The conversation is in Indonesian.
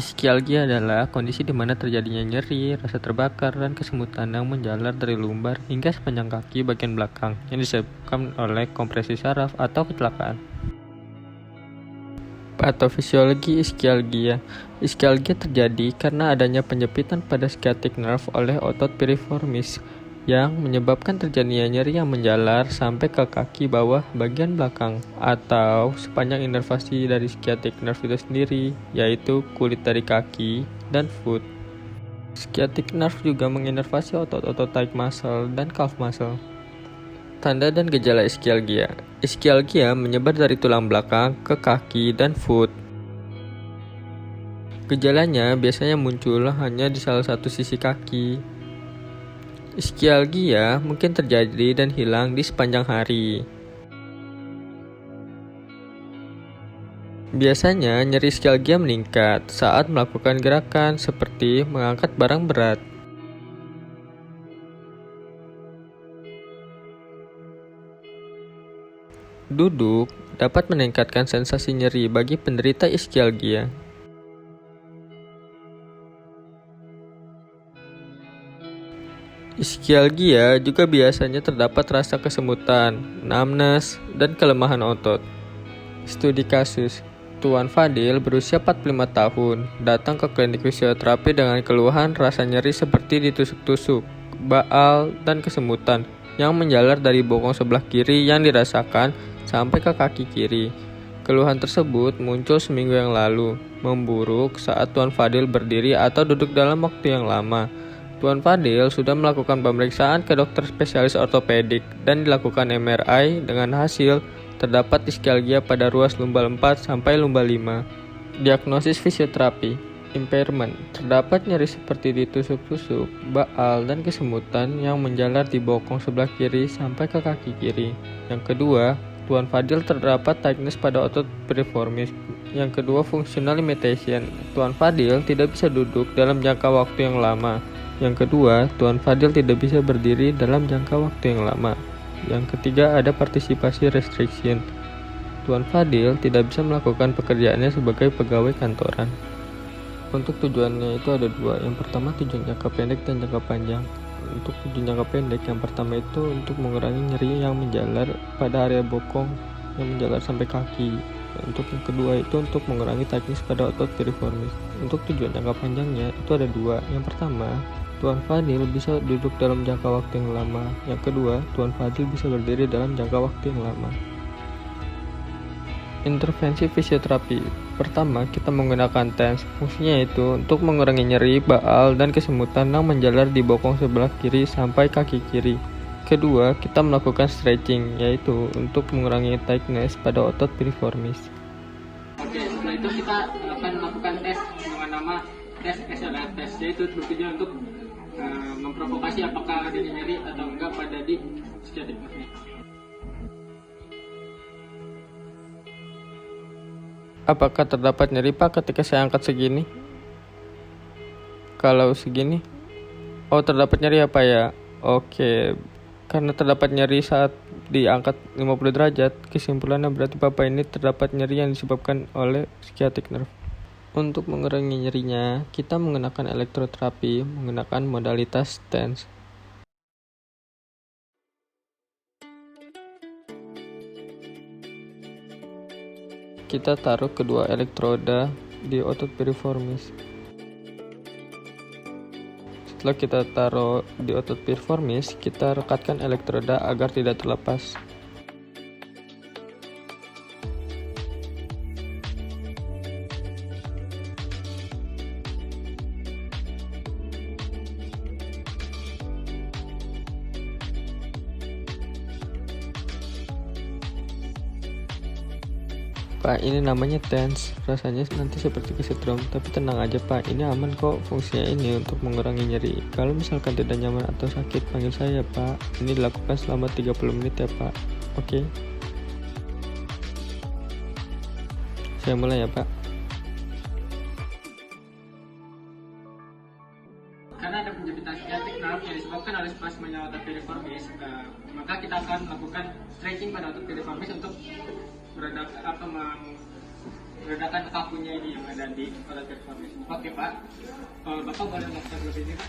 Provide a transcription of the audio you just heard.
Ischialgia adalah kondisi di mana terjadinya nyeri, rasa terbakar, dan kesemutan yang menjalar dari lumbar hingga sepanjang kaki bagian belakang yang disebabkan oleh kompresi saraf atau kecelakaan. Patofisiologi ischialgia. Ischialgia terjadi karena adanya penjepitan pada sciatic nerve oleh otot piriformis yang menyebabkan terjadinya nyeri yang menjalar sampai ke kaki bawah bagian belakang atau sepanjang inervasi dari sciatic nerve itu sendiri, yaitu kulit dari kaki dan foot. Sciatic nerve juga menginervasi otot-otot thigh muscle dan calf muscle. Tanda dan gejala ischialgia. Ischialgia menyebar dari tulang belakang ke kaki dan foot. Gejalanya biasanya muncul hanya di salah satu sisi kaki. Ischialgia mungkin terjadi dan hilang di sepanjang hari. Biasanya nyeri ischialgia meningkat saat melakukan gerakan seperti mengangkat barang berat. Duduk dapat meningkatkan sensasi nyeri bagi penderita ischialgia. Ischialgia juga biasanya terdapat rasa kesemutan, numbness, dan kelemahan otot. Studi kasus. Tuan Fadil berusia 45 tahun, datang ke klinik fisioterapi dengan keluhan rasa nyeri seperti ditusuk-tusuk, baal, dan kesemutan yang menjalar dari bokong sebelah kiri yang dirasakan sampai ke kaki kiri. Keluhan tersebut muncul seminggu yang lalu, memburuk saat Tuan Fadil berdiri atau duduk dalam waktu yang lama. Tuan Fadil sudah melakukan pemeriksaan ke dokter spesialis ortopedik dan dilakukan MRI dengan hasil terdapat ischialgia pada ruas lumbal 4 sampai lumbal 5. Diagnosis fisioterapi, impairment, terdapat nyeri seperti ditusuk-tusuk, baal, dan kesemutan yang menjalar di bokong sebelah kiri sampai ke kaki kiri. Yang kedua, Tuan Fadil terdapat tightness pada otot piriformis. Yang kedua, functional limitation. Tuan Fadil tidak bisa duduk dalam jangka waktu yang lama. Yang kedua, Tuan Fadil tidak bisa berdiri dalam jangka waktu yang lama. Yang ketiga, ada partisipasi restriction. Tuan Fadil tidak bisa melakukan pekerjaannya sebagai pegawai kantoran. Untuk tujuannya itu ada dua. Yang pertama, tujuan jangka pendek dan jangka panjang. Untuk tujuan jangka pendek, yang pertama itu untuk mengurangi nyeri yang menjalar pada area bokong yang menjalar sampai kaki. Untuk yang kedua itu untuk mengurangi tightness pada otot piriformis. Untuk tujuan jangka panjangnya itu ada dua. Yang pertama, Tuan Fadil bisa duduk dalam jangka waktu yang lama. Yang kedua, Tuan Fadil bisa berdiri dalam jangka waktu yang lama. Intervensi fisioterapi. Pertama, kita menggunakan TENS. Fungsinya itu untuk mengurangi nyeri, baal, dan kesemutan yang menjalar di bokong sebelah kiri sampai kaki kiri. Kedua, kita melakukan stretching, yaitu untuk mengurangi tightness pada otot piriformis. Oke, setelah itu kita akan melakukan tes dengan nama tes SLR test, yaitu tujuannya untuk memprovokasi apakah ada nyeri atau enggak pada di sciatic nerve. Apakah terdapat nyeri Pak ketika saya angkat segini? Kalau segini? Oh, terdapat nyeri apa ya? Oke, karena terdapat nyeri saat diangkat 50 derajat, kesimpulannya berarti Bapak ini terdapat nyeri yang disebabkan oleh sciatic nerve. Untuk mengurangi nyerinya, kita menggunakan elektroterapi menggunakan modalitas TENS. Kita taruh kedua elektroda di otot piriformis. Setelah kita taruh di otot piriformis, kita rekatkan elektroda agar tidak terlepas. Pak, ini namanya TENS, rasanya nanti seperti kesetrum, tapi tenang aja Pak, ini aman kok, fungsinya ini untuk mengurangi nyeri. Kalau misalkan tidak nyaman atau sakit, panggil saya Pak. Ini dilakukan selama 30 menit ya Pak. Oke. Saya mulai ya Pak. Karena ada penjepitan sciatic nerve yang disebabkan oleh spasmenya otot piriformis, maka kita akan melakukan stretching pada otot piriformis untuk ledakan kakunya ini yang ada di otot transformis. Oke Pak, Bapak boleh melakukan lebih ini Pak.